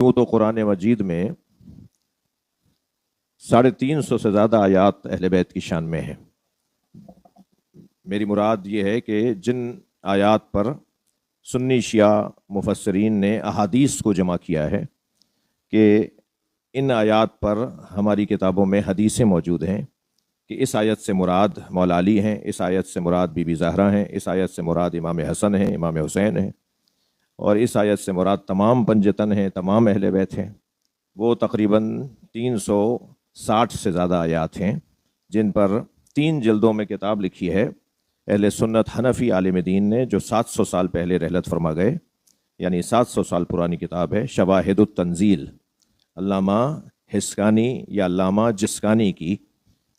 تو قرآن مجید میں 350 سے زیادہ آیات اہل بیت کی شان میں ہیں۔ میری مراد یہ ہے کہ جن آیات پر سنی شیعہ مفسرین نے احادیث کو جمع کیا ہے کہ ان آیات پر ہماری کتابوں میں حدیثیں موجود ہیں کہ اس آیت سے مراد مولا علی ہیں، اس آیت سے مراد بی بی زہرا ہیں، اس آیت سے مراد امام حسن ہیں، امام حسین ہیں، اور اس آیت سے مراد تمام پنجتن ہیں، تمام اہل بیت ہیں۔ وہ تقریباً 360 سے زیادہ آیات ہیں جن پر 3 جلدوں میں کتاب لکھی ہے اہل سنت حنفی عالم دین نے، جو 700 سال پہلے رحلت فرما گئے، یعنی 700 سال پرانی کتاب ہے شواہد التنزیل، علامہ حسکانی یا علامہ جسکانی کی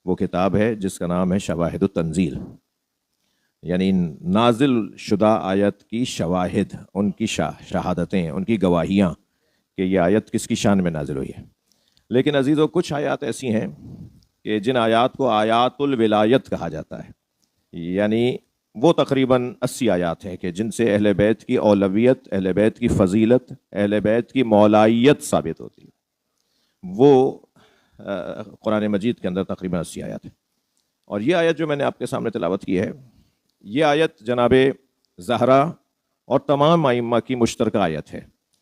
وہ کتاب ہے جس کا نام ہے شواہد التنزیل، یعنی نازل شدہ آیت کی شواہد، ان کی شہادتیں، ان کی گواہیاں کہ یہ آیت کس کی شان میں نازل ہوئی ہے۔ لیکن عزیزو، کچھ آیات ایسی ہیں کہ جن آیات کو آیات الولایت کہا جاتا ہے، یعنی وہ تقریباً 80 آیات ہیں کہ جن سے اہل بیت کی اولویت، اہل بیت کی فضیلت، اہل بیت کی مولائیت ثابت ہوتی ہے۔ وہ قرآن مجید کے اندر تقریباً 80 آیات ہیں، اور یہ آیت جو میں نے آپ کے سامنے تلاوت کی ہے، یہ آیت جناب زہرا اور تمام ائمہ کی مشترکہ آیت ہے،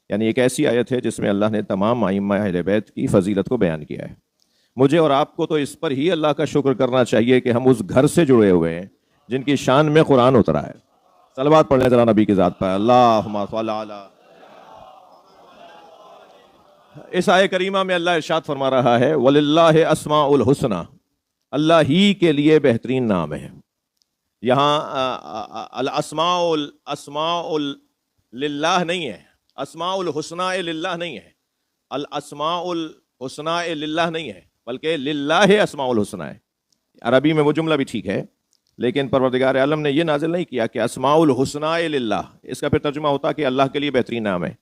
یعنی ایک ایسی آیت ہے جس میں اللہ نے تمام ائمہ اہل بیت کی فضیلت کو بیان کیا ہے۔ مجھے اور آپ کو تو اس پر ہی اللہ کا شکر کرنا چاہیے کہ ہم اس گھر سے جڑے ہوئے ہیں جن کی شان میں قرآن اترا ہے۔ صلوات پڑھ لیں ذرا نبی کی ذات پر، اللہم صل علی۔ اس آیہ کریمہ میں اللہ ارشاد فرما رہا ہے وَلِلَّهِ أَسْمَاءُ الْحُسْنَى، اللہ ہی کے لیے بہترین نام ہے۔ یہاں الاسماء للہ نہیں ہے، اسماء الحسنى للہ نہیں ہے، الاسماء الحسنى للہ نہیں ہے، بلکہ للہ اسماء الحسنى ہے۔ عربی میں وہ جملہ بھی ٹھیک ہے، لیکن پروردگار عالم نے یہ نازل نہیں کیا کہ اسماء الحسنى للہ، اس کا پھر ترجمہ ہوتا کہ اللہ کے لیے بہترین نام ہے۔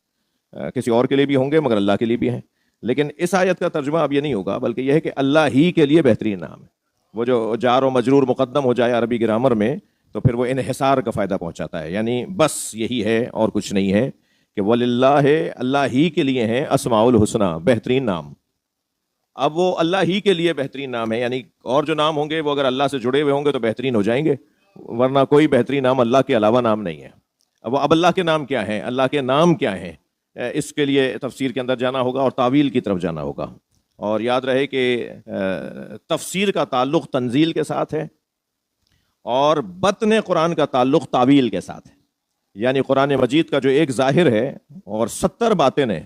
کسی اور کے لیے بھی ہوں گے مگر اللہ کے لیے بھی ہیں، لیکن اس آیت کا ترجمہ اب یہ نہیں ہوگا، بلکہ یہ ہے کہ اللہ ہی کے لیے بہترین نام ہے۔ وہ جو جار و مجرور مقدم ہو جائے عربی گرامر میں تو پھر وہ انحصار کا فائدہ پہنچاتا ہے، یعنی بس یہی ہے اور کچھ نہیں ہے کہ وَلِلَّهِ، اللہ ہی کے لیے ہیں اسماء الحسنى، بہترین نام۔ اب وہ اللہ ہی کے لیے بہترین نام ہے، یعنی اور جو نام ہوں گے وہ اگر اللہ سے جڑے ہوئے ہوں گے تو بہترین ہو جائیں گے، ورنہ کوئی بہترین نام اللہ کے علاوہ نام نہیں ہے۔ اب اللہ کے نام کیا ہیں، اللہ کے نام کیا ہیں، اس کے لیے تفسیر کے اندر جانا ہوگا اور تعویل کی طرف جانا ہوگا، اور یاد رہے کہ تفسیر کا تعلق تنزیل کے ساتھ ہے اور بطن قرآن کا تعلق تعویل کے ساتھ ہے، یعنی قرآن مجید کا جو ایک ظاہر ہے اور 70 باطن ہیں،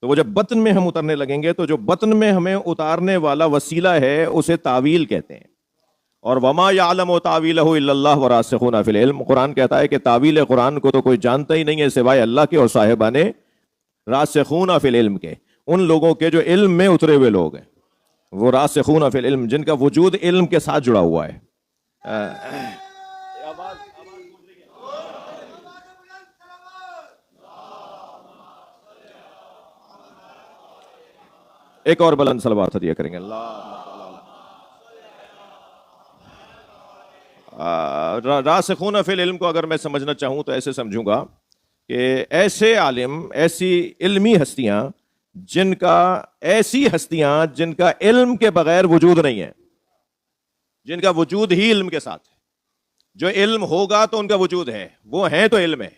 تو وہ جب بطن میں ہم اترنے لگیں گے تو جو بطن میں ہمیں اتارنے والا وسیلہ ہے اسے تعویل کہتے ہیں۔ اور وما یعلم تاویلہ الا اللہ وراسخون فی العلم، قرآن کہتا ہے کہ تعویل قرآن کو تو کوئی جانتا ہی نہیں ہے سوائے اللہ کے اور صاحبان راسخون فی العلم کے، ان لوگوں کے جو علم میں اترے ہوئے لوگ ہیں، وہ راسخون فی العلم، جن کا وجود علم کے ساتھ جڑا ہوا ہے۔ ایک اور بلند صلوات ہدیہ کریں گے، راسخون فی العلم کو اگر میں سمجھنا چاہوں تو ایسے سمجھوں گا کہ ایسے عالم، ایسی علمی ہستیاں جن کا علم کے بغیر وجود نہیں ہے، جن کا وجود ہی علم کے ساتھ ہے، جو علم ہوگا تو ان کا وجود ہے، وہ ہیں تو علم ہے۔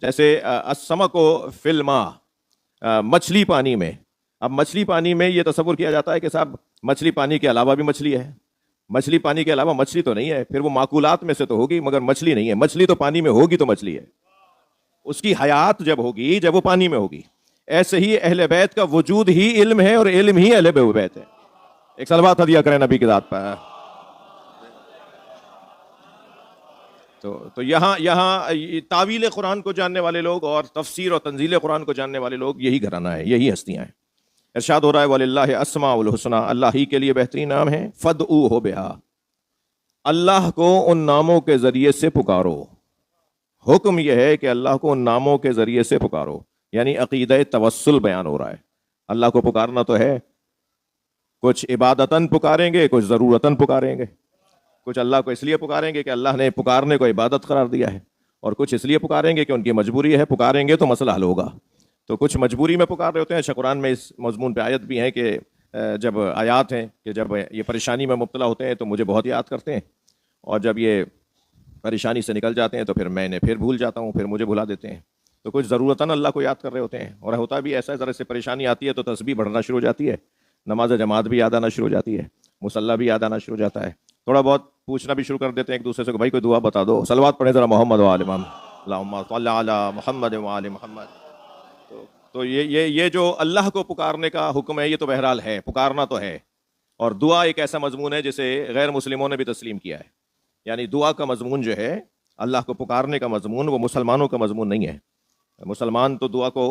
جیسے السمک فی الماء، مچھلی پانی میں۔ اب مچھلی پانی میں یہ تصور کیا جاتا ہے کہ صاحب مچھلی پانی کے علاوہ بھی مچھلی ہے، مچھلی پانی کے علاوہ مچھلی تو نہیں ہے، پھر وہ معقولات میں سے تو ہوگی مگر مچھلی نہیں ہے، مچھلی تو پانی میں ہوگی تو مچھلی ہے، اس کی حیات جب ہوگی جب وہ پانی میں ہوگی۔ ایسے ہی اہل بیت کا وجود ہی علم ہے اور علم ہی اہل بیت ہے۔ ایک صلوات ہدیہ کریں نبی کی ذات پر۔ تو یہاں تعویل قرآن کو جاننے والے لوگ اور تفسیر اور تنزیل قرآن کو جاننے والے لوگ یہی گھرانہ ہے، یہی ہستیاں ہیں۔ ارشاد ہو رہا ہے وَلِلَّهِ أَسْمَاءُ الْحُسْنَى، اللہ ہی کے لیے بہترین نام ہے، فَادْعُوهُ بِهَا، اللہ کو ان ناموں کے ذریعے سے پکارو۔ حکم یہ ہے کہ اللہ کو ان ناموں کے ذریعے سے پکارو، یعنی عقیدہ توسل بیان ہو رہا ہے۔ اللہ کو پکارنا تو ہے، کچھ عبادتاً پکاریں گے، کچھ ضرورتاً پکاریں گے، کچھ اللہ کو اس لیے پکاریں گے کہ اللہ نے پکارنے کو عبادت قرار دیا ہے، اور کچھ اس لیے پکاریں گے کہ ان کی مجبوری ہے، پکاریں گے تو مسئلہ حل ہوگا۔ تو کچھ مجبوری میں پکار رہے ہوتے ہیں. اچھا قرآن میں اس مضمون پہ آیت بھی ہے کہ جب آیات ہیں کہ جب یہ پریشانی میں مبتلا ہوتے ہیں تو مجھے بہت یاد کرتے ہیں، اور جب یہ پریشانی سے نکل جاتے ہیں تو پھر میں پھر بھول جاتا ہوں، پھر مجھے بھلا دیتے ہیں. تو کچھ ضرورتاً اللہ کو یاد کر رہے ہوتے ہیں، اور ہوتا بھی ایسا ذرا سے پریشانی آتی ہے تو تسبیح بڑھنا شروع ہو جاتی ہے، نماز جماعت بھی یاد آنا شروع ہو جاتی ہے، مصلی بھی یاد آنا شروع ہو جاتا ہے، تھوڑا بہت پوچھنا بھی شروع کر دیتے ہیں ایک دوسرے سے کہ بھائی کوئی دعا بتا دو، صلوات پڑھیں ذرا محمد و آل محمد، اللہم صلی علی محمد و آل محمد. تو یہ جو اللہ کو پکارنے کا حکم ہے یہ تو بہرحال ہے، پکارنا تو ہے. اور دعا ایک ایسا مضمون ہے جسے غیر مسلموں نے بھی تسلیم کیا ہے. یعنی دعا کا مضمون جو ہے، اللہ کو پکارنے کا مضمون، وہ مسلمانوں کا مضمون نہیں ہے. مسلمان تو دعا کو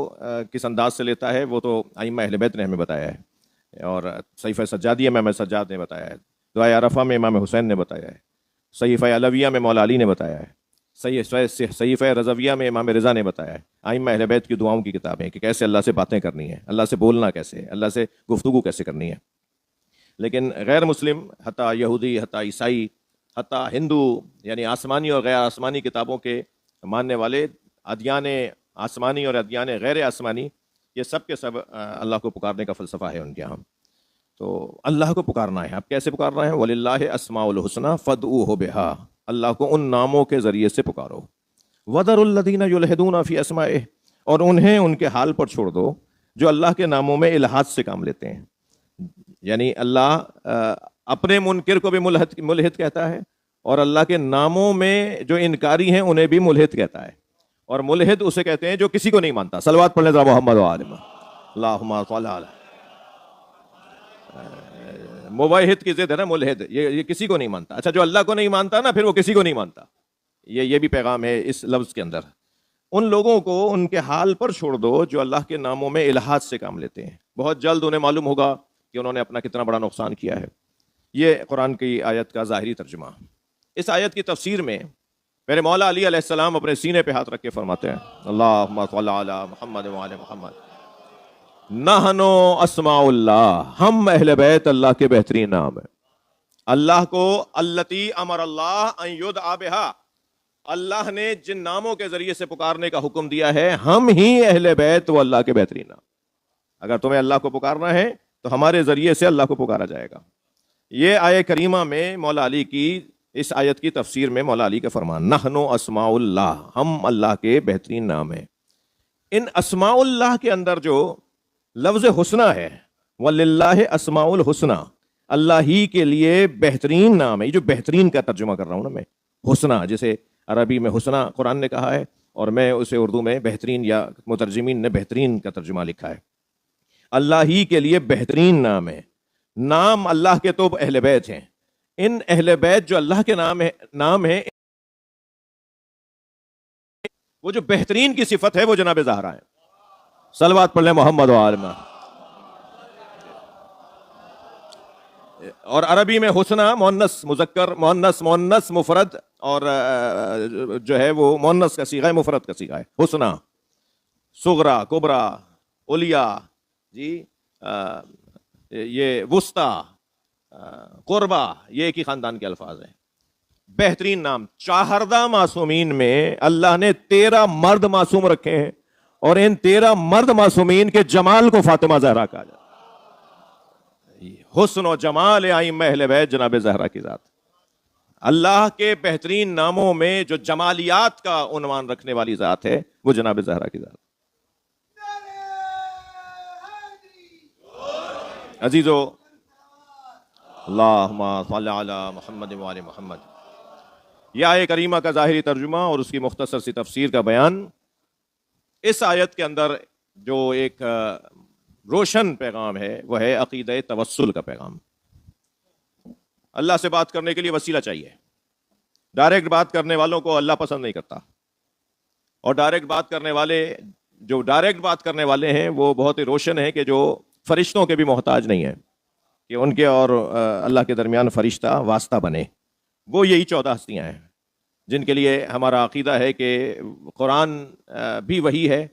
کس انداز سے لیتا ہے وہ تو ائمہ اہل بیت نے ہمیں بتایا ہے، اور صحیفہ سجادیہ میں امام سجاد نے بتایا ہے، دعائے عرفہ میں امام حسین نے بتایا ہے، صحیفہ علویہ میں مولا علی نے بتایا ہے، صحیفہ رضویہ میں امام رضا نے بتایا ہے. ائمہ اہل بیت کی دعاؤں کی کتابیں کہ کیسے اللہ سے باتیں کرنی ہیں، اللہ سے بولنا کیسے، اللہ سے گفتگو کیسے کرنی ہے. لیکن غیر مسلم، حتیٰ یہودی، حتیٰ عیسائی، حتیٰ ہندو، یعنی آسمانی اور غیر آسمانی کتابوں کے ماننے والے، ادیان آسمانی اور ادیان غیر آسمانی، یہ سب کے سب اللہ کو پکارنے کا فلسفہ ہے ان کے یہاں. تو اللہ کو پکارنا ہے. اب کیسے پکارنا ہے؟ وَلِلَّهِ أَسْمَاءُ الْحُسْنَىٰ فَادْعُوهُ بِهَا، اللہ کو ان ناموں کے ذریعے سے پکارو. وَذَرُوا الَّذِينَ يُلْحِدُونَ فِي أَسْمَائِهِ، اور انہیں ان کے حال پر چھوڑ دو جو اللہ کے ناموں میں الحاد سے کام لیتے ہیں. یعنی اللہ اپنے منکر کو بھی ملحد کہتا ہے، اور اللہ کے ناموں میں جو انکاری ہیں انہیں بھی ملحد کہتا ہے. اور ملحد اسے کہتے ہیں جو کسی کو نہیں مانتا. صلوات پڑھ لیں ذرا محمد و آل محمد، اللہم صلی علی. موحد کی ضد ہے نا ملحد، یہ کسی کو نہیں مانتا. اچھا جو اللہ کو نہیں مانتا نا پھر وہ کسی کو نہیں مانتا. یہ بھی پیغام ہے اس لفظ کے اندر. ان لوگوں کو ان کے حال پر چھوڑ دو جو اللہ کے ناموں میں الحاد سے کام لیتے ہیں. بہت جلد انہیں معلوم ہوگا کہ انہوں نے اپنا کتنا بڑا نقصان کیا ہے. یہ قرآن کی آیت کا ظاہری ترجمہ. اس آیت کی تفسیر میں میرے مولا علی علیہ السلام اپنے سینے پہ ہاتھ رکھ کے فرماتے ہیں، اللہم صلی علی محمد و آل محمد، نحنو اسماء اللہ، ہم اہل بیت اللہ کے بہترین نام ہیں. اللہ کو التی امر اللہ ان یدعا بہا، اللہ نے جن ناموں کے ذریعے سے پکارنے کا حکم دیا ہے، ہم ہی اہل بیت وہ اللہ کے بہترین نام. اگر تمہیں اللہ کو پکارنا ہے تو ہمارے ذریعے سے اللہ کو پکارا جائے گا. یہ آیہ کریمہ میں مولا علی کی، اس آیت کی تفسیر میں مولا علی کا فرمان، نحنو اسماء اللہ، ہم اللہ کے بہترین نام ہیں. ان اسماء اللہ کے اندر جو لفظ حسنہ ہے، وَلِلَّهِ اسماء الحسنہ، اللہ ہی کے لیے بہترین نام ہے. یہ جو بہترین کا ترجمہ کر رہا ہوں نا میں، حسنہ جسے عربی میں حسنہ قرآن نے کہا ہے، اور میں اسے اردو میں بہترین، یا مترجمین نے بہترین کا ترجمہ لکھا ہے. اللہ ہی کے لیے بہترین نام ہے. نام اللہ کے تو اہل بیت ہیں. ان اہل بیت جو اللہ کے نام ہے، وہ جو بہترین کی صفت ہے وہ جناب زہرا ہے. صلوات پڑھ لیں محمد و آل محمد. اور عربی میں حسنہ مؤنث مذکر، مؤنث مفرد، اور جو ہے وہ مؤنث کا صیغہ ہے، مفرد کا صیغہ ہے. حسنہ، صغرا، کبرا، علیہ، جی یہ وسطی، قربا، یہ ایک ہی خاندان کے الفاظ ہیں. بہترین نام. 14 معصومین میں اللہ نے 13 مرد معصوم رکھے ہیں، اور ان 13 مرد معصومین کے جمال کو فاطمہ زہرا کہا جاتا ہے. حسن و جمال ائمہ اہل بیت جناب زہرا کی ذات. اللہ کے بہترین ناموں میں جو جمالیات کا عنوان رکھنے والی ذات ہے وہ جناب زہرا کی ذات. عزیزو، اللہم صلی علی محمد و آل محمد. یہ آیہ کریمہ کا ظاہری ترجمہ اور اس کی مختصر سی تفسیر کا بیان. اس آیت کے اندر جو ایک روشن پیغام ہے وہ ہے عقیدہ توسل کا پیغام. اللہ سے بات کرنے کے لیے وسیلہ چاہیے. ڈائریکٹ بات کرنے والوں کو اللہ پسند نہیں کرتا، اور ڈائریکٹ بات کرنے والے ہیں وہ بہت ہی روشن ہیں کہ جو فرشتوں کے بھی محتاج نہیں ہیں کہ ان کے اور اللہ کے درمیان فرشتہ واسطہ بنے. وہ یہی 14 ہستیاں ہیں جن کے لیے ہمارا عقیدہ ہے کہ قرآن بھی وحی ہے،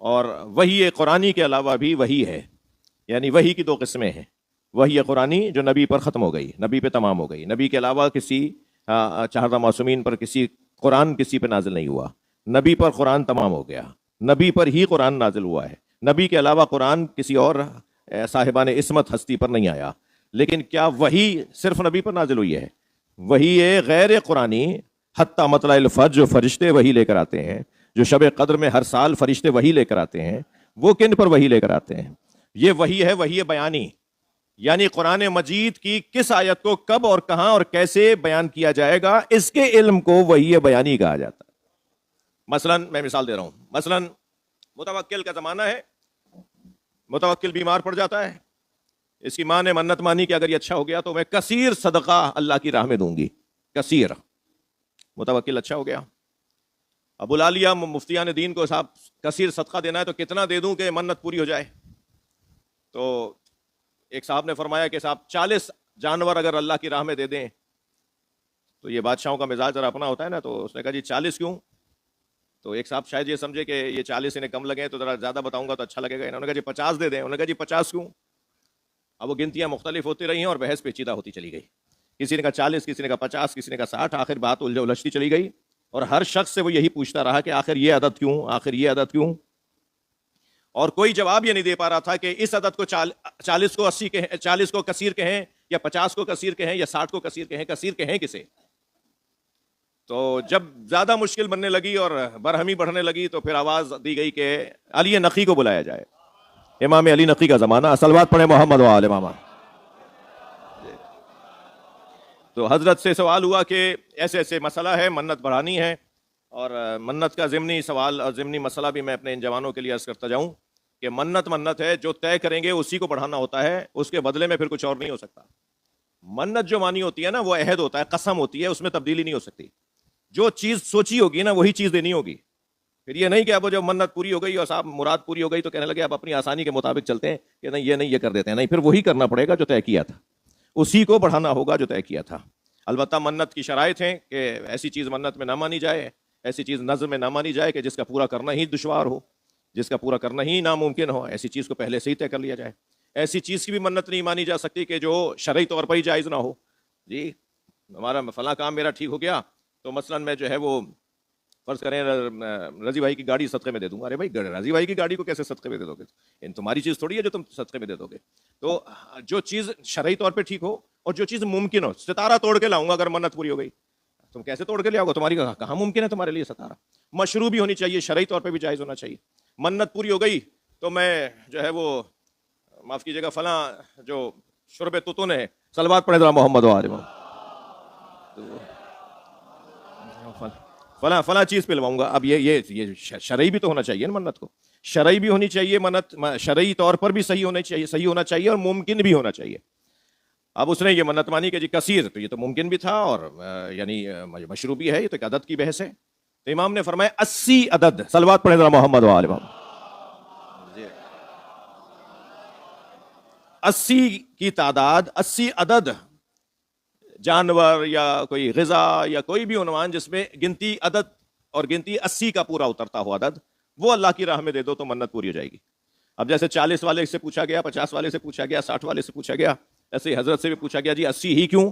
اور وحی قرآنی کے علاوہ بھی وحی ہے. یعنی وحی کی 2 قسمیں ہیں. وحی قرآنی جو نبی پر ختم ہو گئی، نبی پہ تمام ہو گئی، نبی کے علاوہ کسی 14 معصومین پر قرآن کسی پہ نازل نہیں ہوا. نبی پر قرآن تمام ہو گیا، نبی پر ہی قرآن نازل ہوا ہے. نبی کے علاوہ قرآن کسی اور صاحبان عصمت ہستی پر نہیں آیا. لیکن کیا وہی صرف نبی پر نازل ہوئی ہے؟ وہی غیر قرآنی حتی مطلع الفجر جو فرشتے وہی لے کر آتے ہیں، جو شب قدر میں ہر سال فرشتے وہی لے کر آتے ہیں، وہ کن پر وہی لے کر آتے ہیں؟ یہ وہی ہے، وہی بیانی. یعنی قرآن مجید کی کس آیت کو کب اور کہاں اور کیسے بیان کیا جائے گا، اس کے علم کو وحی بیانی کہا جاتا ہے. مثلا میں مثال دے رہا ہوں، مثلا متوکل کا زمانہ ہے، متوکل بیمار پڑ جاتا ہے، اس کی ماں نے منت مانی کہ اگر یہ اچھا ہو گیا تو میں کثیر صدقہ اللہ کی راہ میں دوں گی، کثیر. متوکل اچھا ہو گیا، اب بلا لیا مفتیان دین کو، صاحب کثیر صدقہ دینا ہے تو کتنا دے دوں کہ منت پوری ہو جائے؟ تو ایک صاحب نے فرمایا کہ صاحب 40 جانور اگر اللہ کی راہ میں دے دیں. تو یہ بادشاہوں کا مزاج ذرا اپنا ہوتا ہے نا، تو اس نے کہا جی 40 کیوں؟ تو ایک صاحب شاید یہ سمجھے کہ یہ 40 انہیں کم لگے تو ذرا زیادہ بتاؤں گا تو اچھا لگے گا. انہوں نے کہا جی 50 دے دیں. انہوں نے کہا جی 50 کیوں؟ اب وہ گنتیاں مختلف ہوتی رہی ہیں اور بحث پیچیدہ ہوتی چلی گئی. کسی نے کہا 40، کسی نے کہا 50، کسی نے کہا 60. آخر بات الجھتی چلی گئی اور ہر شخص سے وہ یہی پوچھتا رہا کہ آخر یہ عدد کیوں، آخر یہ عدد کیوں؟ اور کوئی جواب یہ نہیں دے پا رہا تھا کہ اس عدد کو 40 کو 80 کہیں، 40 کو کثیر کہیں، یا 50 کو کثیر کہیں، یا 60 کو کثیر کہیں. کثیر کہیں کسے؟ تو جب زیادہ مشکل بننے لگی اور برہمی بڑھنے لگی تو پھر آواز دی گئی کہ علی نقی کو بلایا جائے. امام علی نقی کا زمانہ، صلوات پڑھے محمد و آل محمد. تو حضرت سے سوال ہوا کہ ایسے ایسے مسئلہ ہے، منت بڑھانی ہے، اور منت کا ضمنی سوال اور ضمنی مسئلہ بھی میں اپنے ان جوانوں کے لیے عرض کرتا جاؤں کہ منت ہے، جو طے کریں گے اسی کو بڑھانا ہوتا ہے، اس کے بدلے میں پھر کچھ اور نہیں ہو سکتا. منت جو مانی ہوتی ہے نا، وہ عہد ہوتا ہے، قسم ہوتی ہے، اس میں تبدیلی نہیں ہو سکتی. جو چیز سوچی ہوگی نا وہی چیز دینی ہوگی. پھر یہ نہیں کہ اب جب منت پوری ہو گئی اور صاحب مراد پوری ہو گئی تو کہنے لگے اب اپنی آسانی کے مطابق چلتے ہیں کہ نہیں یہ نہیں یہ کر دیتے ہیں. نہیں، پھر وہی کرنا پڑے گا جو طے کیا تھا، اسی کو بڑھانا ہوگا جو طے کیا تھا. البتہ منت کی شرائط ہیں کہ ایسی چیز منت میں نہ مانی جائے، ایسی چیز نظر میں نہ مانی جائے کہ جس کا پورا کرنا ہی دشوار ہو، جس کا پورا کرنا ہی ناممکن ہو. ایسی چیز کو پہلے سے ہی طے کر لیا جائے. ایسی چیز کی بھی منت نہیں مانی جا سکتی کہ جو شرعی طور پر ہی جائز نہ ہو. جی ہمارا فلاں کام میرا ٹھیک ہو گیا تو مثلا میں جو ہے وہ فرض کریں رضی بھائی کی گاڑی صدقے میں دے دوں گا. ارے بھائی رضی بھائی کی گاڑی کو کیسے صدقے میں دے دو گے؟ ان تمہاری چیز تھوڑی ہے جو تم صدقے میں دے دو گے. تو جو چیز شرعی طور پہ ٹھیک ہو اور جو چیز ممکن ہو، ستارہ توڑ کے لاؤں گا اگر منت پوری ہو گئی، تم کیسے توڑ کے لے آؤ گے؟ تمہاری کہاں ممکن ہے تمہارے لیے ستارہ؟ مشروع بھی ہونی چاہیے، شرعی طور پہ بھی جائز ہونا چاہیے. منت پوری ہو گئی تو میں جو ہے وہ معاف کیجیے گا فلاں جو شرب تتن ہے، صلوات پڑھے ذرا محمد و آل محمد، فلاں چیز پہ لواؤں گا. اب یہ شرعی بھی تو ہونا چاہیے نا، منت کو شرعی بھی ہونی چاہیے، منت شرعی طور پر بھی صحیح ہونا چاہیے اور ممکن بھی ہونا چاہیے. اب اس نے یہ منت مانی کہ جی کثیر، تو یہ تو ممکن بھی تھا اور یعنی مشروع بھی ہے، یہ تو ایک عدد کی بحث ہے. تو امام نے فرمایا 80 عدد، صلوات پڑھے ذرا محمد و آل محمد. 80 کی تعداد، 80 عدد جانور یا کوئی غذا یا کوئی بھی عنوان جس میں گنتی عدد اور گنتی 80 کا پورا اترتا ہو عدد، وہ اللہ کی راہ میں دے دو تو منت پوری ہو جائے گی. اب جیسے 40 والے سے پوچھا گیا، 50 والے سے پوچھا گیا، 60 والے سے پوچھا گیا، ایسے ہی حضرت سے بھی پوچھا گیا جی 80 ہی کیوں؟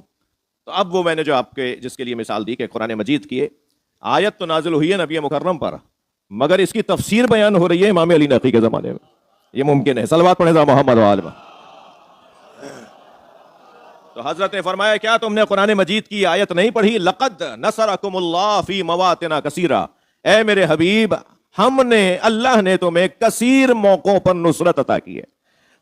تو اب وہ میں نے جو آپ کے جس کے لیے مثال دی کہ قرآن مجید کی آیت تو نازل ہوئی ہے نبی مکرم پر، مگر اس کی تفسیر بیان ہو رہی ہے امام علی نقی کے زمانے میں. یہ ممکن ہے. صلوات پڑھے ذرا محمد و آل محمد. تو حضرت نے فرمایا کیا تم نے قرآن مجید کی آیت نہیں پڑھی؟ لقد نصرکم اللہ فی مواطن کثیرہ، اے میرے حبیب اللہ نے تمہیں کثیر موقعوں پر نصرت عطا کی ہے.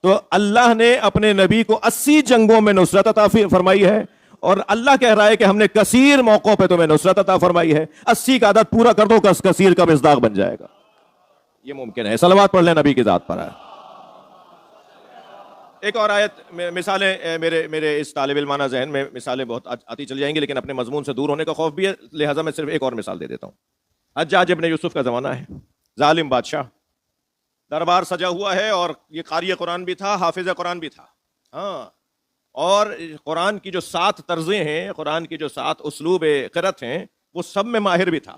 تو اللہ نے اپنے نبی کو 80 جنگوں میں نصرت عطا فرمائی ہے، اور اللہ کہہ رہا ہے کہ ہم نے کثیر موقعوں پہ تمہیں نصرت عطا فرمائی ہے. 80 کا عدد پورا کر دو، کثیر کا مصداق بن جائے گا. یہ ممکن ہے. صلوات پڑھ لیں نبی کی ذات پر. ایک اور آیت، مثالیں میرے اس طالب علمانہ ذہن میں مثالیں بہت آتی چل جائیں گی، لیکن اپنے مضمون سے دور ہونے کا خوف بھی ہے، لہٰذا میں صرف ایک اور مثال دے دیتا ہوں. حجاج ابن یوسف کا زمانہ ہے، ظالم بادشاہ، دربار سجا ہوا ہے، اور یہ قاری قرآن بھی تھا، حافظ قرآن بھی تھا. ہاں، اور قرآن کی جو 7 طرزیں ہیں، قرآن کی جو 7 اسلوب قرأت ہیں، وہ سب میں ماہر بھی تھا.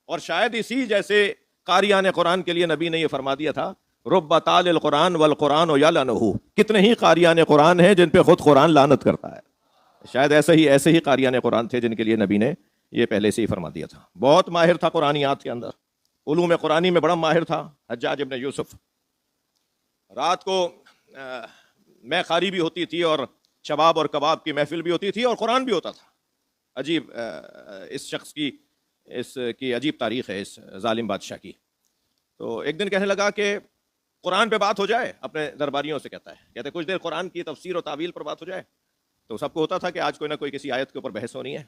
اور شاید اسی جیسے قاریان قرآن کے لیے نبی نے یہ فرما دیا تھا رب تال القرآن والقرآن یلعنہ، کتنے ہی قاریان قرآن ہیں جن پہ خود قرآن لعنت کرتا ہے. شاید ایسے ہی قاریان قرآن تھے جن کے لیے نبی نے یہ پہلے سے ہی فرما دیا تھا. بہت ماہر تھا قرآنیات کے اندر، علوم قرآنی میں بڑا ماہر تھا حجاج ابن یوسف. رات کو میں خاری بھی ہوتی تھی اور شباب اور کباب کی محفل بھی ہوتی تھی اور قرآن بھی ہوتا تھا. عجیب اس شخص کی عجیب تاریخ ہے اس ظالم بادشاہ کی. تو ایک دن کہنے لگا کہ قرآن پہ بات ہو جائے. اپنے درباریوں سے کہتے کچھ دیر قرآن کی تفسیر اور تعویل پر بات ہو جائے. تو سب کو ہوتا تھا کہ آج کوئی نہ کوئی کسی آیت کے اوپر بحث ہونی ہے.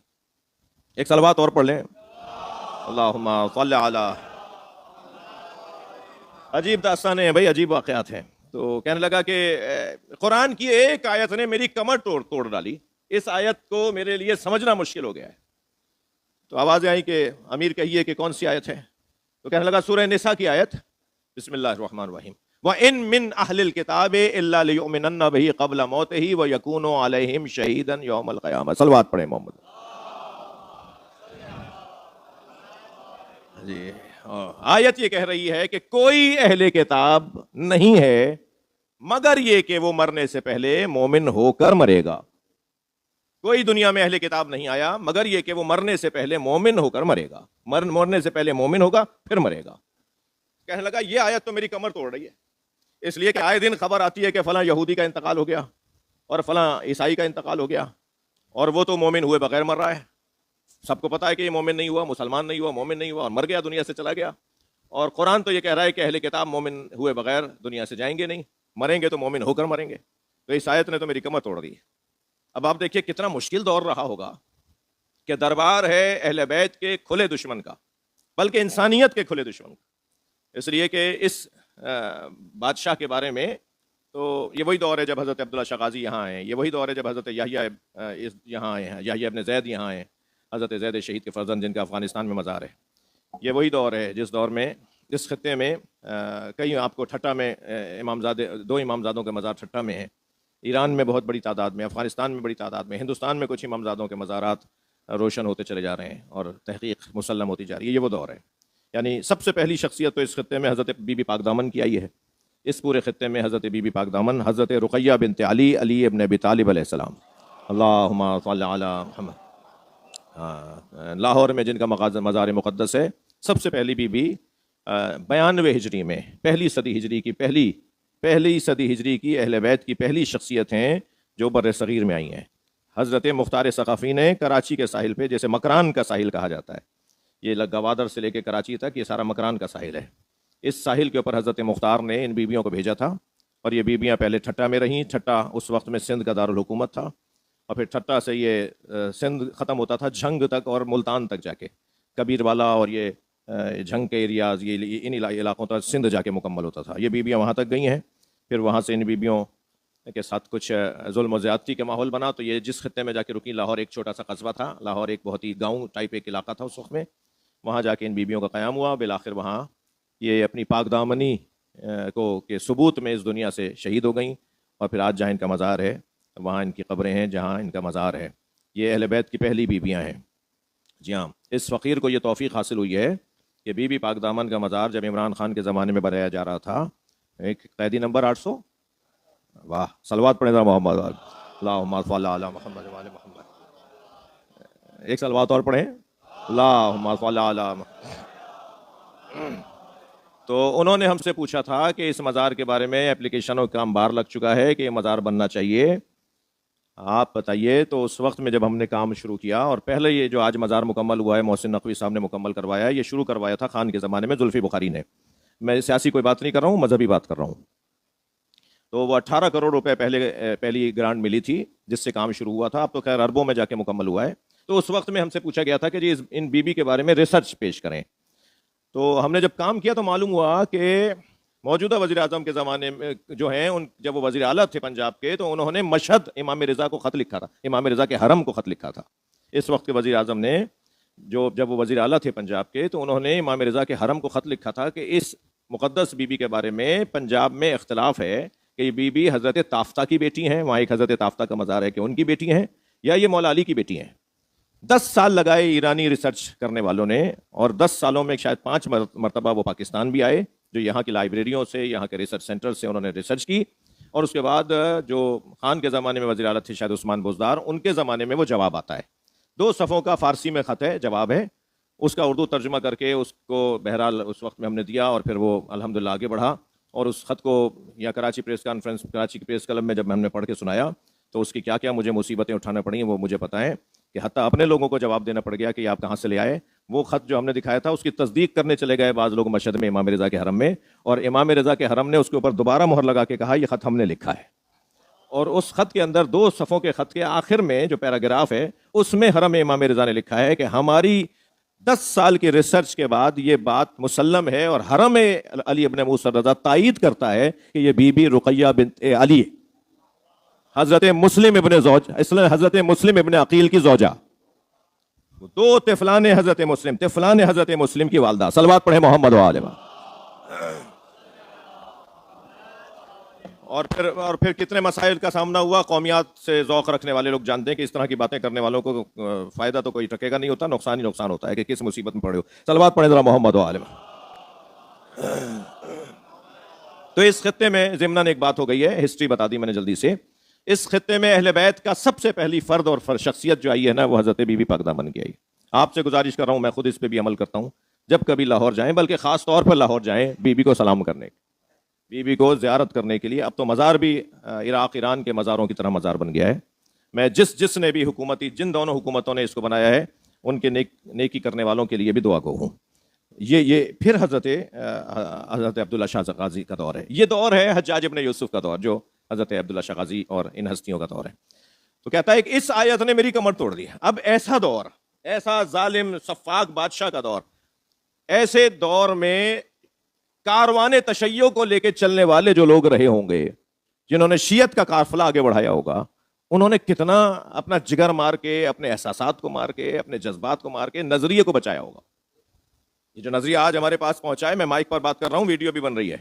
ایک صلوات اور پڑھ لیں. اللہم صلی علی. عجیب داستانیں ہیں بھائی، عجیب واقعات ہیں. تو کہنے لگا کہ قرآن کی ایک آیت نے میری کمر توڑ ڈالی، اس آیت کو میرے لیے سمجھنا مشکل ہو گیا ہے. تو آوازیں آئی کہ امیر کہیے کہ کون سی آیت ہے. تو کہنے لگا سورہ نساء کی آیت، بسم اللہ الرحمن الرحیم. وَإِن مِّنْ أَهْلِ الْكِتَابِ إِلَّا لِيُؤْمِنَنَّ بِهِ قَبْلَ مَوْتِهِ وَيَكُونُ عَلَيْهِمْ شَهِيدًا يَوْمَ الْقِيَامَةِ. صلوات پڑھیں محمد. جی آیت یہ کہہ رہی ہے کہ کوئی اہل کتاب نہیں ہے مگر یہ کہ وہ مرنے سے پہلے مومن ہو کر مرے گا. کوئی دنیا میں اہل کتاب نہیں آیا مگر یہ کہ وہ مرنے سے پہلے مومن ہو کر مرے گا. مرنے سے پہلے مومن ہوگا پھر مرے گا. کہنے لگا یہ آیت تو میری کمر توڑ رہی ہے، اس لیے کہ آئے دن خبر آتی ہے کہ فلاں یہودی کا انتقال ہو گیا اور فلاں عیسائی کا انتقال ہو گیا اور وہ تو مومن ہوئے بغیر مر رہا ہے. سب کو پتا ہے کہ یہ مومن نہیں ہوا، مسلمان نہیں ہوا، مومن نہیں ہوا اور مر گیا، دنیا سے چلا گیا. اور قرآن تو یہ کہہ رہا ہے کہ اہل کتاب مومن ہوئے بغیر دنیا سے جائیں گے نہیں، مریں گے تو مومن ہو کر مریں گے. تو اس آیت نے تو میری کمر توڑ دی. اب آپ دیکھیے کتنا مشکل دور رہا ہوگا کہ دربار ہے اہل بیت کے کھلے دشمن کا، بلکہ انسانیت کے کھلے دشمن کا. اس لیے کہ اس بادشاہ کے بارے میں تو یہ وہی دور ہے جب حضرت عبداللہ شاہ غازی یہاں آئے ہیں، یہ وہی دور ہے جب حضرت یحییٰ یہاں آئے ہیں، یحییٰ ابن زید یہاں آئے ہیں، حضرت زید شہید کے فرزند جن کا افغانستان میں مزار ہے. یہ وہی دور ہے جس دور میں اس خطے میں کئی آپ کو ٹھٹا میں دو امامزادوں کے مزار ٹھٹا میں ہیں، ایران میں بہت بڑی تعداد میں، افغانستان میں بڑی تعداد میں، ہندوستان میں کچھ امامزادوں کے مزارات روشن ہوتے چلے جا رہے ہیں اور تحقیق مسلم ہوتی جا رہی ہے. یہ وہ دور ہے. یعنی سب سے پہلی شخصیت تو اس خطے میں حضرت بی بی پاک دامن کی آئی ہے. اس پورے خطے میں حضرت بی بی پاک دامن، حضرت رقیہ بنت علی ابن ابی طالب علیہ السلام. اللہم صلی علی محمد. لاہور میں جن کا مزار مقدس ہے، سب سے پہلی بی بی 92 ہجری میں، پہلی صدی ہجری کی اہل بیت کی پہلی شخصیت ہیں جو بر صغیر میں آئی ہیں. حضرت مختار ثقفی نے کراچی کے ساحل پہ، جیسے مکران کا ساحل کہا جاتا ہے، یہ گوادر سے لے کے کراچی تک یہ سارا مکران کا ساحل ہے، اس ساحل کے اوپر حضرت مختار نے ان بیبیوں کو بھیجا تھا. اور یہ بیبیاں پہلے ٹھٹا میں رہیں. ٹھٹا اس وقت میں سندھ کا دارالحکومت تھا، اور پھر ٹھٹا سے یہ سندھ ختم ہوتا تھا جھنگ تک اور ملتان تک جا کے، کبیر والا اور یہ جھنگ کے ایریاز، یہ ان علاقوں تک سندھ جا کے مکمل ہوتا تھا. یہ بیبیاں وہاں تک گئی ہیں. پھر وہاں سے ان بیبیوں کے ساتھ کچھ ظلم و زیادتی کا ماحول بنا، تو یہ جس خطے میں جا کے رکی، لاہور ایک چھوٹا سا قصبہ تھا، لاہور ایک بہت ہی گاؤں ٹائپ ایک علاقہ تھا اس وقت میں، وہاں جا کے ان بیبیوں کا قیام ہوا. بالآخر وہاں یہ اپنی پاک دامنی کو کے ثبوت میں اس دنیا سے شہید ہو گئیں. اور پھر آج جہاں ان کا مزار ہے وہاں ان کی قبریں ہیں، جہاں ان کا مزار ہے. یہ اہل بیت کی پہلی بیبیاں ہیں. جی ہاں، اس فقیر کو یہ توفیق حاصل ہوئی ہے کہ بی بی پاک دامن کا مزار جب عمران خان کے زمانے میں بنایا جا رہا تھا، ایک قیدی نمبر 800، واہ صلوات پڑھیں ذرا محمد، اللہم صلی علی محمد وعلی محمد. ایک صلوات اور پڑھیں، اللہم صلی علی محمد. تو انہوں نے ہم سے پوچھا تھا کہ اس مزار کے بارے میں اپلیکیشنوں کا کام باہر لگ چکا ہے کہ یہ مزار بننا چاہیے، آپ بتائیے. تو اس وقت میں جب ہم نے کام شروع کیا، اور پہلے یہ جو آج مزار مکمل ہوا ہے محسن نقوی صاحب نے مکمل کروایا، یہ شروع کروایا تھا خان کے زمانے میں زلفی بخاری نے. میں سیاسی کوئی بات نہیں کر رہا ہوں، مذہبی بات کر رہا ہوں. تو وہ 18 کروڑ روپے پہلی گرانٹ ملی تھی جس سے کام شروع ہوا تھا. اب تو خیر اربوں میں جا کے مکمل ہوا ہے. تو اس وقت میں ہم سے پوچھا گیا تھا کہ جی ان بی بی کے بارے میں ریسرچ پیش کریں. تو ہم نے جب کام کیا تو معلوم ہوا کہ موجودہ وزیر اعظم کے زمانے میں جو ہیں، جب وہ وزیر اعلیٰ تھے پنجاب کے، تو انہوں نے مشہد امام رضا کو خط لکھا تھا، امام رضا کے حرم کو خط لکھا تھا. اس وقت کے وزیر اعظم نے جب وہ وزیر اعلیٰ تھے پنجاب کے، تو انہوں نے امام رضا کے حرم کو خط لکھا تھا کہ اس مقدس بی بی کے بارے میں پنجاب میں اختلاف ہے کہ یہ بی بی حضرت تافتہ کی بیٹی ہیں، وہاں ایک حضرت تافتہ کا مزار ہے، کہ ان کی بیٹی ہیں یا یہ مولا علی کی بیٹی ہیں. 10 سال لگائے ایرانی ریسرچ کرنے والوں نے، اور 10 سالوں میں شاید 5 مرتبہ وہ پاکستان بھی آئے، جو یہاں کی لائبریریوں سے، یہاں کے ریسرچ سینٹر سے انہوں نے ریسرچ کی. اور اس کے بعد جو خان کے زمانے میں وزیر اعلیٰ تھے شاید عثمان بزدار، ان کے زمانے میں وہ جواب آتا ہے. 2 صفحوں کا فارسی میں خط ہے، جواب ہے، اس کا اردو ترجمہ کر کے اس کو بہرحال اس وقت میں ہم نے دیا، اور پھر وہ الحمدللہ آگے بڑھا. اور اس خط کو یا کراچی پریس کانفرنس، کراچی کی پریس کلب میں جب ہم نے پڑھ کے سنایا تو اس کی کیا کیا مجھے مصیبتیں اٹھانا پڑیں وہ مجھے پتہ ہے، کہ حتیٰ اپنے لوگوں کو جواب دینا پڑ گیا کہ آپ کہاں سے لے آئے۔ وہ خط جو ہم نے دکھایا تھا اس کی تصدیق کرنے چلے گئے بعض لوگ مشہد میں امام رضا کے حرم میں، اور امام رضا کے حرم نے اس کے اوپر دوبارہ مہر لگا کے کہا یہ خط ہم نے لکھا ہے، اور اس خط کے اندر 2 صفوں کے خط کے آخر میں جو پیراگراف ہے اس میں حرم امام رضا نے لکھا ہے کہ ہماری 10 سال کی ریسرچ کے بعد یہ بات مسلم ہے، اور حرم علی ابن موسیٰ رضا تائید کرتا ہے کہ یہ بی بی رقیہ بنت علی حضرت مسلم ابن عقیل کی زوجہ، 2 طفلان حضرت مسلم کی والدہ، صلوات پڑھے محمد و آل محمد۔ اور پھر کتنے مسائل کا سامنا ہوا۔ قومیات سے ذوق رکھنے والے لوگ جانتے ہیں کہ اس طرح کی باتیں کرنے والوں کو فائدہ تو کوئی ٹکے گا نہیں ہوتا، نقصان ہی نقصان ہوتا ہے کہ کس مصیبت میں پڑے ہو۔ صلوات پڑھیں ذرا محمد و آل محمد۔ تو اس خطے میں ضمناً ایک بات ہو گئی ہے، ہسٹری بتا دی میں نے جلدی سے۔ اس خطے میں اہل بیت کا سب سے پہلی فرد اور شخصیت جو آئی ہے نا وہ حضرت بی بی پاک دامن کی آئی۔ آپ سے گزارش کر رہا ہوں، میں خود اس پہ بھی عمل کرتا ہوں، جب کبھی لاہور جائیں، بلکہ خاص طور پر لاہور جائیں، بی بی کو سلام کرنے، بی بی کو زیارت کرنے کے لیے۔ اب تو مزار بھی عراق ایران کے مزاروں کی طرح مزار بن گیا ہے۔ میں جس نے بھی جن دونوں حکومتوں نے اس کو بنایا ہے ان کے نیکی کرنے والوں کے لیے بھی دعا گو ہوں۔ یہ پھر حضرت عبداللہ شاہ غازی کا دور ہے، یہ دور ہے حجاج ابن یوسف کا دور، جو حضرت عبداللہ شاہ غازی اور ان ہستیوں کا دور ہے۔ تو کہتا ہے کہ اس آیت نے میری کمر توڑ دی۔ اب ایسا دور، ایسا ظالم سفاک بادشاہ کا دور، ایسے دور میں کاروان تشیع کو لے کے چلنے والے جو لوگ رہے ہوں گے، جنہوں نے شیعت کا قافلہ آگے بڑھایا ہوگا، انہوں نے کتنا اپنا جگر مار کے، اپنے احساسات کو مار کے، اپنے جذبات کو مار کے نظریے کو بچایا ہوگا۔ یہ جو نظریہ آج ہمارے پاس پہنچا ہے، میں مائک پر بات کر رہا ہوں، ویڈیو بھی بن رہی ہے،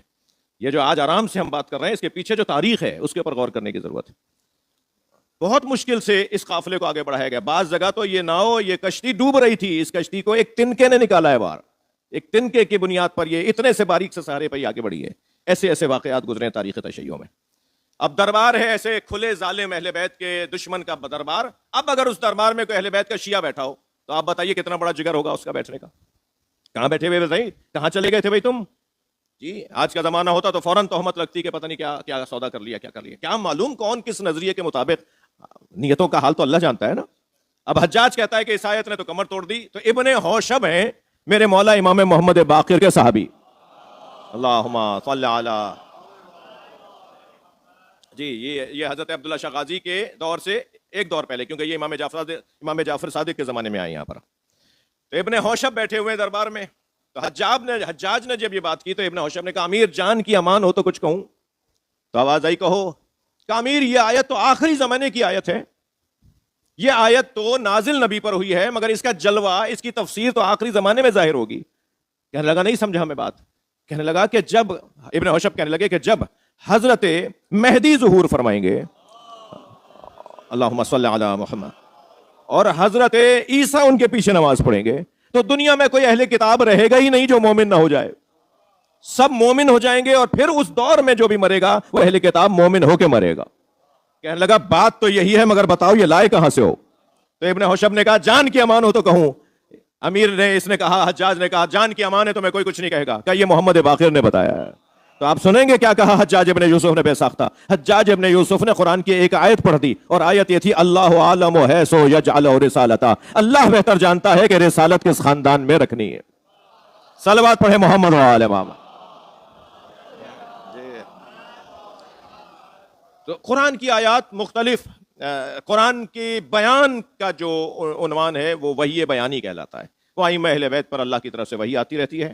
یہ جو آج آرام سے ہم بات کر رہے ہیں، اس کے پیچھے جو تاریخ ہے اس کے اوپر غور کرنے کی ضرورت ہے۔ بہت مشکل سے اس قافلے کو آگے بڑھایا گیا۔ بعض جگہ تو یہ ناؤ، یہ کشتی ڈوب رہی تھی، اس کشتی کو ایک تنکے نے نکالا ہے باہر، ایک تنکے کی بنیاد پر یہ اتنے سے باریک سے سہارے پہ آگے بڑھی ہے۔ ایسے واقعات گزرے ہیں تاریخ تشیع میں۔ اب دربار ہے ایسے کھلے ظالم اہل بیت کے دشمن کا دربار۔ اب اگر اس دربار میں کوئی اہل بیت کا شیعہ بیٹھا ہو تو آپ بتائیے کتنا بڑا جگر ہوگا اس کا بیٹھنے کا۔ کہاں بیٹھے ہوئے بھائی؟ کہاں چلے گئے تھے بھائی تم؟ جی آج کا زمانہ ہوتا تو فوراً تہمت لگتی کہ پتہ نہیں کیا سودا کر لیا، کیا معلوم کون کس نظریے کے مطابق۔ نیتوں کا حال تو اللہ جانتا ہے نا۔ اب حجاج کہتا ہے کہ اس آیت نے تو کمر توڑ دی۔ تو ابن ہوشب ہیں میرے مولا امام محمد باقر کے صحابی، اللہم صلی علی، جی یہ حضرت عبداللہ شاہ غازی کے دور سے ایک دور پہلے، کیونکہ یہ امام جعفر صادق کے زمانے میں آئے یہاں پر۔ تو ابن ہوشب بیٹھے ہوئے دربار میں، تو حجاج نے جب یہ بات کی تو ابن ہوشب نے کہا امیر جان کی امان ہو تو کچھ کہوں۔ تو آواز آئی کہو۔ کہ امیر یہ آیت تو آخری زمانے کی آیت ہے، یہ آیت تو نازل نبی پر ہوئی ہے، مگر اس کا جلوہ، اس کی تفسیر تو آخری زمانے میں ظاہر ہوگی۔ کہنے لگا نہیں سمجھا ہمیں بات۔ کہنے لگا کہ جب ابن ہوشب کہنے لگے کہ جب حضرت مہدی ظہور فرمائیں گے، اللہم صلی علی محمد، اور حضرت عیسیٰ ان کے پیچھے نماز پڑھیں گے، تو دنیا میں کوئی اہل کتاب رہے گا ہی نہیں جو مومن نہ ہو جائے، سب مومن ہو جائیں گے، اور پھر اس دور میں جو بھی مرے گا وہ اہل کتاب مومن ہو کے مرے گا۔ کہنے لگا بات تو یہی ہے، مگر بتاؤ یہ لائے کہاں سے ہو؟ تو ابن ہوشب نے کہا جان کی امان ہو تو کہوں۔ امیر نے، اس نے کہا، حجاج نے کہا جان کی امان ہے تو میں کوئی کچھ نہیں کہے گا، کہ یہ محمد باقر نے بتایا ہے۔ تو آپ سنیں گے کیا کہا حجاج ابن یوسف نے بے ساختہ۔ حجاج ابن یوسف نے قرآن کی ایک آیت پڑھ دی، اور آیت یہ تھی اللہ عالم حیث یجعل رسالتہ، اللہ بہتر جانتا ہے کہ رسالت کس خاندان میں رکھنی ہے۔ صلوات پڑھے محمد و آل محمد۔ تو قرآن کی آیات مختلف، قرآن کے بیان کا جو عنوان ہے وہ وحی بیانی کہلاتا ہے۔ وہ ائمہ اہل بیت پر اللہ کی طرف سے وحی آتی رہتی ہے،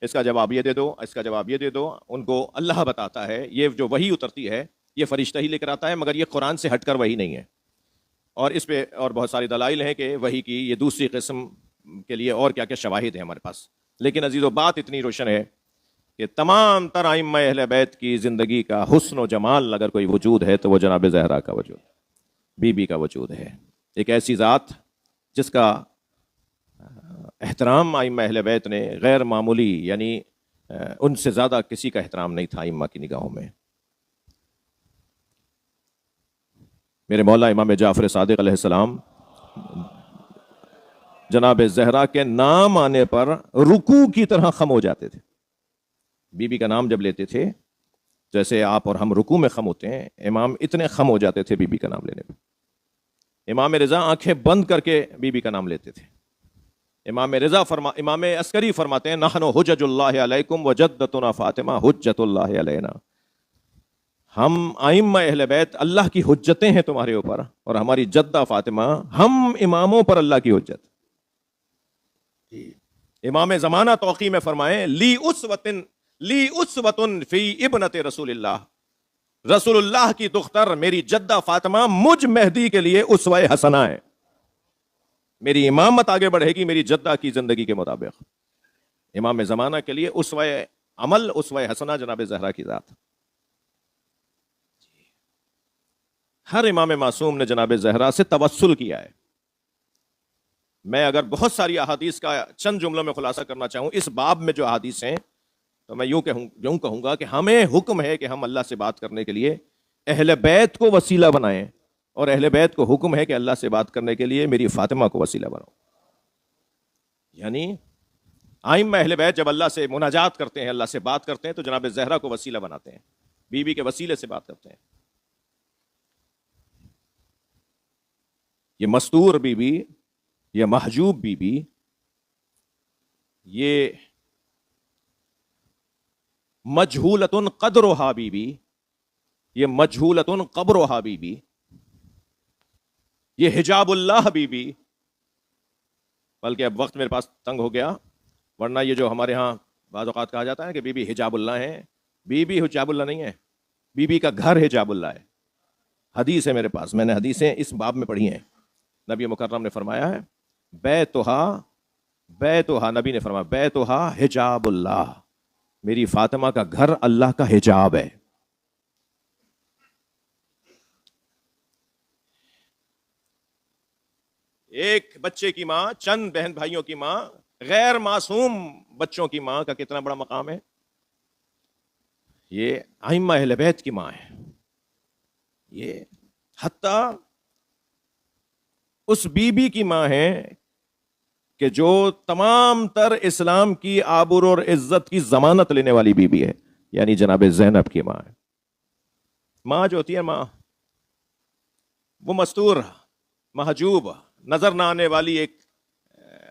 اس کا جواب یہ دے دو، اس کا جواب یہ دے دو، ان کو اللہ بتاتا ہے۔ یہ جو وحی اترتی ہے یہ فرشتہ ہی لے کر آتا ہے، مگر یہ قرآن سے ہٹ کر وحی نہیں ہے۔ اور اس پہ اور بہت ساری دلائل ہیں کہ وحی کی یہ دوسری قسم کے لیے اور کیا کیا شواہد ہیں ہمارے پاس۔ لیکن عزیزو بات اتنی روشن ہے کہ تمام تر ائمہ اہل بیت کی زندگی کا حسن و جمال اگر کوئی وجود ہے تو وہ جناب زہرا کا وجود، بی بی کا وجود ہے۔ ایک ایسی ذات جس کا احترام ائمہ اہل بیت نے غیر معمولی، یعنی ان سے زیادہ کسی کا احترام نہیں تھا ائمہ کی نگاہوں میں۔ میرے مولا امام جعفر صادق علیہ السلام جناب زہرا کے نام آنے پر رکوع کی طرح خم ہو جاتے تھے۔ بی بی کا نام جب لیتے تھے جیسے آپ اور ہم رکوع میں خم ہوتے ہیں، امام اتنے خم ہو جاتے تھے بی بی کا نام لینے پہ. امام رضا آنکھیں بند کر کے بی بی کا نام لیتے تھے. امام عسکری فرماتے ہیں نحن حجج اللہ علیکم وجدتنا فاطمہ حجت اللہ علینا. ہم ائمہ اہل بیت اللہ کی حجتیں ہیں تمہارے اوپر، اور ہماری جدہ فاطمہ ہم اماموں پر اللہ کی حجت. امام زمانہ توقی میں فرمائیں لی اسوۃ فی ابنت رسول اللہ، رسول اللہ کی دختر میری جدہ فاطمہ مجھ مہدی کے لیے اسوہ حسنہ ہے. میری امامت آگے بڑھے گی میری جدہ کی زندگی کے مطابق. امام زمانہ کے لیے اسوہ عمل، اسوہ حسنہ جناب زہرا کی ذات. ہر امام معصوم نے جناب زہرا سے توسل کیا ہے. میں اگر بہت ساری احادیث کا چند جملوں میں خلاصہ کرنا چاہوں اس باب میں جو احادیث ہیں، تو میں یوں کہوں گا کہ ہمیں حکم ہے کہ ہم اللہ سے بات کرنے کے لیے اہل بیت کو وسیلہ بنائیں، اور اہل بیت کو حکم ہے کہ اللہ سے بات کرنے کے لیے میری فاطمہ کو وسیلہ بناؤ. یعنی ائمہ اہل بیت جب اللہ سے مناجات کرتے ہیں، اللہ سے بات کرتے ہیں، تو جناب زہرا کو وسیلہ بناتے ہیں، بی بی کے وسیلے سے بات کرتے ہیں. یہ مستور بی بی، یہ محجوب بی بی، یہ مجہولۃ قدرہا بی بی، یہ مجہولۃ قبرہا بی بی، یہ حجاب اللہ بی بی. بلکہ اب وقت میرے پاس تنگ ہو گیا، ورنہ یہ جو ہمارے ہاں بعض اوقات کہا جاتا ہے کہ بی بی حجاب اللہ ہیں، بی بی حجاب اللہ نہیں ہے، بی بی کا گھر حجاب اللہ ہے. حدیث ہے میرے پاس، میں نے حدیثیں اس باب میں پڑھی ہیں. نبی مکرم نے فرمایا ہے بیتہا، نبی نے فرمایا بیتہا حجاب اللہ، میری فاطمہ کا گھر اللہ کا حجاب ہے. ایک بچے کی ماں، چند بہن بھائیوں کی ماں، غیر معصوم بچوں کی ماں کا کتنا بڑا مقام ہے. یہ ائمہ اہل بیت کی ماں ہے. یہ حتیٰ اس بی بی کی ماں ہے کہ جو تمام تر اسلام کی آبرو اور عزت کی ضمانت لینے والی بی بی ہے، یعنی جناب زینب کی ماں ہے. ماں جو ہوتی ہے، ماں وہ مستور، محجوب، نظر نہ آنے والی ایک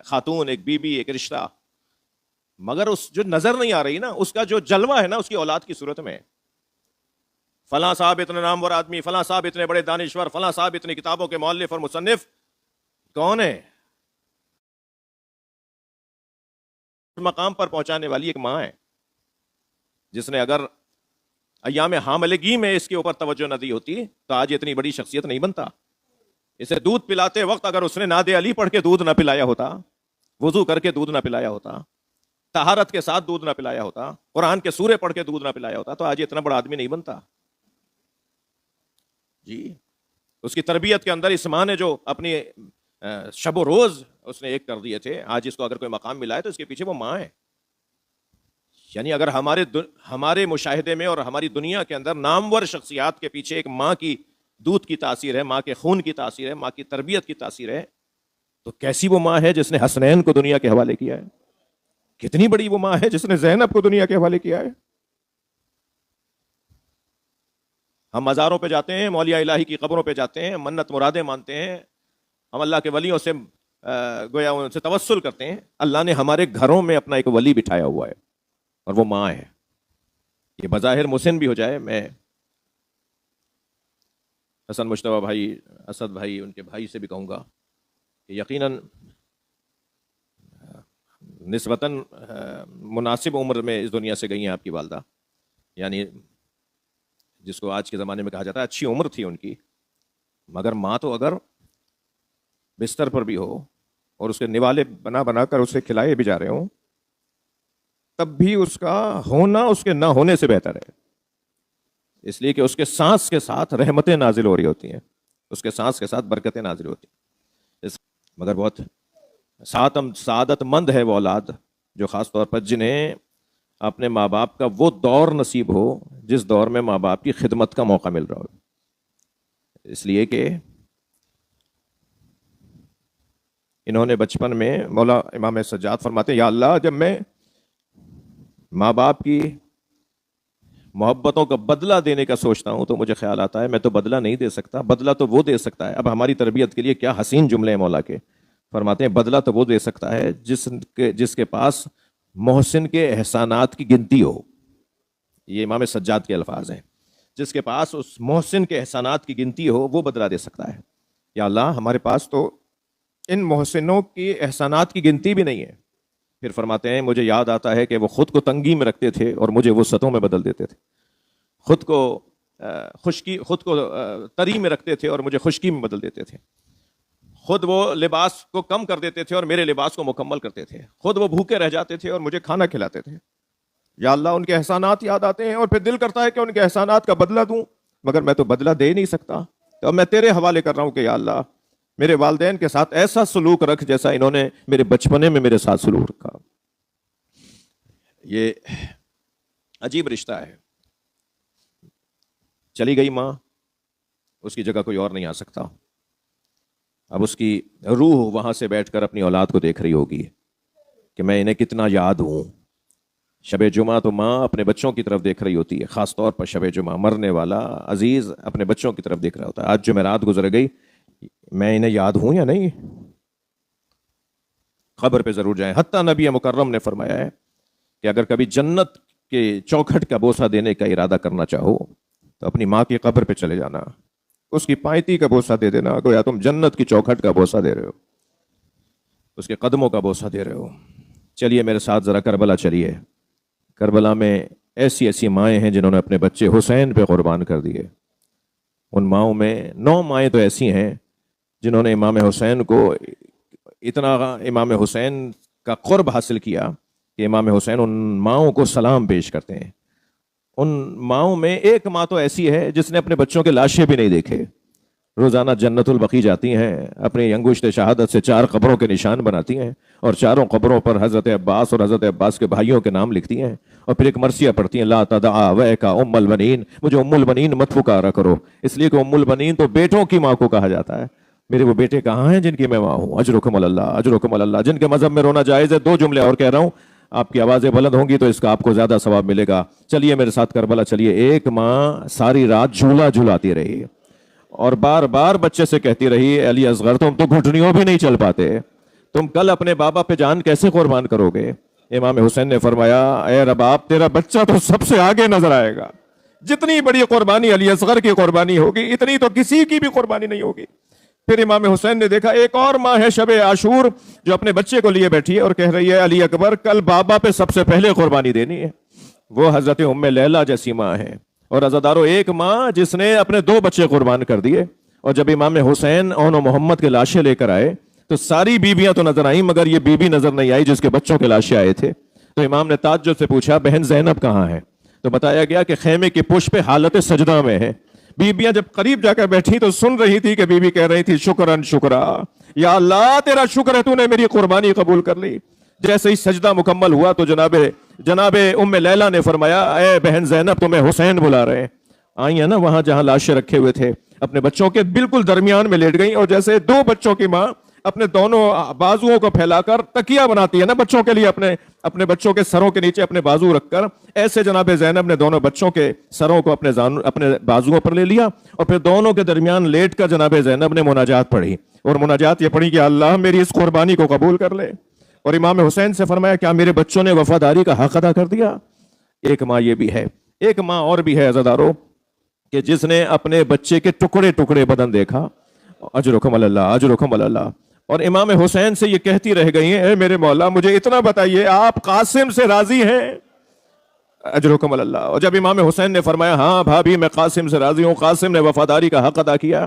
خاتون، ایک بی بی، ایک رشتہ، مگر اس جو نظر نہیں آ رہی نا، اس کا جو جلوہ ہے نا، اس کی اولاد کی صورت میں. فلاں صاحب اتنے نامور آدمی، فلاں صاحب اتنے بڑے دانشور، فلاں صاحب اتنی کتابوں کے مؤلف اور مصنف. کون ہے؟ مقام پر پہنچانے والی ایک ماں ہے، جس نے اگر ایام حاملگی میں اس کے اوپر توجہ نہ دی ہوتی تو آج اتنی بڑی شخصیت نہیں بنتا. اسے دودھ پلاتے وقت اگر اس نے ناد علی پڑھ کے دودھ نہ پلایا ہوتا، وضو کر کے دودھ نہ پلایا ہوتا، طہارت کے ساتھ دودھ نہ پلایا ہوتا، قرآن کے سورے پڑھ کے دودھ نہ پلایا ہوتا، تو آج اتنا بڑا آدمی نہیں بنتا. جی، اس کی تربیت کے اندر اس ماں نے جو اپنی شب و روز اس نے ایک کر دیے تھے، آج اس کو اگر کوئی مقام ملا ہے تو اس کے پیچھے وہ ماں ہے. یعنی اگر ہمارے مشاہدے میں اور ہماری دنیا کے اندر نامور شخصیات کے پیچھے ایک ماں کی دودھ کی تاثیر ہے، ماں کے خون کی تاثیر ہے، ماں کی تربیت کی تاثیر ہے، تو کیسی وہ ماں ہے جس نے حسنین کو دنیا کے حوالے کیا ہے؟ کتنی بڑی وہ ماں ہے جس نے زینب کو دنیا کے حوالے کیا ہے؟ ہم مزاروں پہ جاتے ہیں، مولیاء الہی کی قبروں پہ جاتے ہیں، منت مرادیں مانتے ہیں، ہم اللہ کے ولیوں سے گویا ان سے توسل کرتے ہیں. اللہ نے ہمارے گھروں میں اپنا ایک ولی بٹھایا ہوا ہے، اور وہ ماں ہے. یہ بظاہر محسن بھی ہو جائے، میں حسن مشتبہ بھائی، اسد بھائی، ان کے بھائی سے بھی کہوں گا کہ یقیناً نسبتاً مناسب عمر میں اس دنیا سے گئی ہیں آپ کی والدہ، یعنی جس کو آج کے زمانے میں کہا جاتا ہے اچھی عمر تھی ان کی، مگر ماں تو اگر بستر پر بھی ہو اور اس کے نوالے بنا بنا کر اسے کھلائے بھی جا رہے ہوں، تب بھی اس کا ہونا اس کے نہ ہونے سے بہتر ہے. اس لیے کہ اس کے سانس کے ساتھ رحمتیں نازل ہو رہی ہوتی ہیں، اس کے سانس کے ساتھ برکتیں نازل ہوتی ہیں. مگر بہت سعادت مند ہے وہ اولاد جو خاص طور پر جنہیں اپنے ماں باپ کا وہ دور نصیب ہو جس دور میں ماں باپ کی خدمت کا موقع مل رہا ہو. اس لیے کہ انہوں نے بچپن میں، مولا امام سجاد فرماتے ہیں یا اللہ، جب میں ماں باپ کی محبتوں کا بدلہ دینے کا سوچتا ہوں تو مجھے خیال آتا ہے میں تو بدلہ نہیں دے سکتا، بدلہ تو وہ دے سکتا ہے۔ اب ہماری تربیت کے لیے کیا حسین جملے ہیں مولا کے، فرماتے ہیں بدلہ تو وہ دے سکتا ہے جس کے پاس محسن کے احسانات کی گنتی ہو۔ یہ امام سجاد کے الفاظ ہیں، جس کے پاس اس محسن کے احسانات کی گنتی ہو وہ بدلہ دے سکتا ہے۔ یا اللہ ہمارے پاس تو ان محسنوں کی احسانات کی گنتی بھی نہیں ہے۔ پھر فرماتے ہیں مجھے یاد آتا ہے کہ وہ خود کو تنگی میں رکھتے تھے اور مجھے وسعتوں میں بدل دیتے تھے، خود کو تری میں رکھتے تھے اور مجھے خشکی میں بدل دیتے تھے، خود وہ لباس کو کم کر دیتے تھے اور میرے لباس کو مکمل کرتے تھے، خود وہ بھوکے رہ جاتے تھے اور مجھے کھانا کھلاتے تھے۔ یا اللہ ان کے احسانات یاد آتے ہیں اور پھر دل کرتا ہے کہ ان کے احسانات کا بدلہ دوں، مگر میں تو بدلہ دے نہیں سکتا، تو اب میں تیرے حوالے کر رہا ہوں کہ یا اللہ میرے والدین کے ساتھ ایسا سلوک رکھ جیسا انہوں نے میرے بچپنے میں میرے ساتھ سلوک رکھا۔ یہ عجیب رشتہ ہے، چلی گئی ماں، اس کی جگہ کوئی اور نہیں آ سکتا۔ اب اس کی روح وہاں سے بیٹھ کر اپنی اولاد کو دیکھ رہی ہوگی کہ میں انہیں کتنا یاد ہوں۔ شب جمعہ تو ماں اپنے بچوں کی طرف دیکھ رہی ہوتی ہے، خاص طور پر شب جمعہ مرنے والا عزیز اپنے بچوں کی طرف دیکھ رہا ہوتا ہے۔ آج جو میں رات گزر گئی میں انہیں یاد ہوں یا نہیں؟ قبر پہ ضرور جائیں۔ حتیٰ نبی مکرم نے فرمایا ہے کہ اگر کبھی جنت کے چوکھٹ کا بوسہ دینے کا ارادہ کرنا چاہو تو اپنی ماں کی قبر پہ چلے جانا، اس کی پائتی کا بوسہ دے دینا، گویا تم جنت کی چوکھٹ کا بوسہ دے رہے ہو، اس کے قدموں کا بوسہ دے رہے ہو۔ چلیے میرے ساتھ ذرا کربلا چلیے۔ کربلا میں ایسی ایسی مائیں ہیں جنہوں نے اپنے بچے حسین پہ قربان کر دیے۔ ان ماؤں میں 9 مائیں تو ایسی ہیں جنہوں نے امام حسین کو اتنا امام حسین کا قرب حاصل کیا کہ امام حسین ان ماؤں کو سلام پیش کرتے ہیں۔ ان ماؤں میں ایک ماں تو ایسی ہے جس نے اپنے بچوں کے لاشیں بھی نہیں دیکھے، روزانہ جنت البقیع جاتی ہیں، اپنی انگشت شہادت سے 4 قبروں کے نشان بناتی ہیں اور چاروں قبروں پر حضرت عباس اور حضرت عباس کے بھائیوں کے نام لکھتی ہیں اور پھر ایک مرثیہ پڑھتی ہیں، لا تدعا ویکا ام البنین، مجھے ام البنین مت پکارا کرو، اس لیے کہ ام البنین تو بیٹوں کی ماں کو کہا جاتا ہے۔ میرے وہ بیٹے کہاں ہیں جن کی میں ماں ہوں؟ اجرکم اللہ، اجرکم اللہ۔ جن کے مذہب میں رونا جائز ہے، 2 جملے اور کہہ رہا ہوں، آپ کی آوازیں بلند ہوں گی تو اس کا آپ کو زیادہ ثواب ملے گا۔ چلیے میرے ساتھ کربلا چلیے۔ ایک ماں ساری رات جھولا جھلاتی رہی اور بار بار بچے سے کہتی رہی، علی اصغر تم تو گھٹنیوں بھی نہیں چل پاتے، تم کل اپنے بابا پہ جان کیسے قربان کرو گے؟ امام حسین نے فرمایا، اے رباب تیرا بچہ تو سب سے آگے نظر آئے گا، جتنی بڑی قربانی علی اصغر کی قربانی ہوگی اتنی تو کسی کی بھی قربانی نہیں ہوگی۔ پھر امام حسین نے دیکھا ایک اور ماں ہے شب عاشور جو اپنے بچے کو لیے بیٹھی ہے اور کہہ رہی ہے، علی اکبر کل بابا پہ سب سے پہلے قربانی دینی ہے۔ وہ حضرت ام لیلہ جیسی ماں ہے۔ اور عزادارو، ایک ماں جس نے اپنے 2 بچے قربان کر دیے، اور جب امام حسین اون و محمد کے لاشیں لے کر آئے تو ساری بیویاں تو نظر آئیں مگر یہ بیوی نظر نہیں آئی جس کے بچوں کے لاشیں آئے تھے۔ تو امام نے تعجب سے پوچھا، بہن زینب کہاں ہے؟ تو بتایا گیا کہ خیمے کی پشت پہ حالت سجدہ میں ہے۔ بیویاں جب قریب جا کر بیٹھی تو سن رہی تھی کہ بیوی کہہ رہی تھی، شکرن شکرا، یا اللہ تیرا شکر ہے تو نے میری قربانی قبول کر لی۔ جیسے ہی سجدہ مکمل ہوا تو جناب ام لیلہ نے فرمایا، اے بہن زینب تمہیں حسین بلا رہے ہیں۔ آئی ہیں نا وہاں جہاں لاشیں رکھے ہوئے تھے، اپنے بچوں کے بالکل درمیان میں لیٹ گئیں اور جیسے 2 بچوں کی ماں اپنے دونوں بازوؤں کو پھیلا کر تکیہ بناتی ہے نا بچوں کے لیے، اپنے بچوں کے سروں کے نیچے اپنے بازو رکھ کر، ایسے جناب زینب نے دونوں بچوں کے سروں کو اپنے بازوؤں پر لے لیا اور پھر دونوں کے درمیان لیٹ کر جناب زینب نے مناجات پڑھی، اور مناجات یہ پڑھی کہ اللہ میری اس قربانی کو قبول کر لے۔ اور امام حسین سے فرمایا، کیا میرے بچوں نے وفاداری کا حق ادا کر دیا؟ ایک ماں یہ بھی ہے۔ ایک ماں اور بھی ہے عزادارو کہ جس نے اپنے بچے کے ٹکڑے ٹکڑے بدن دیکھا، اجرکم اللہ، اجرکم اللہ، اور امام حسین سے یہ کہتی رہ گئی ہیں، اے میرے مولا مجھے اتنا بتائیے آپ قاسم سے راضی ہیں؟ اجرکم اللہ۔ اور جب امام حسین نے فرمایا، ہاں بھابھی میں قاسم سے راضی ہوں، قاسم نے وفاداری کا حق ادا کیا،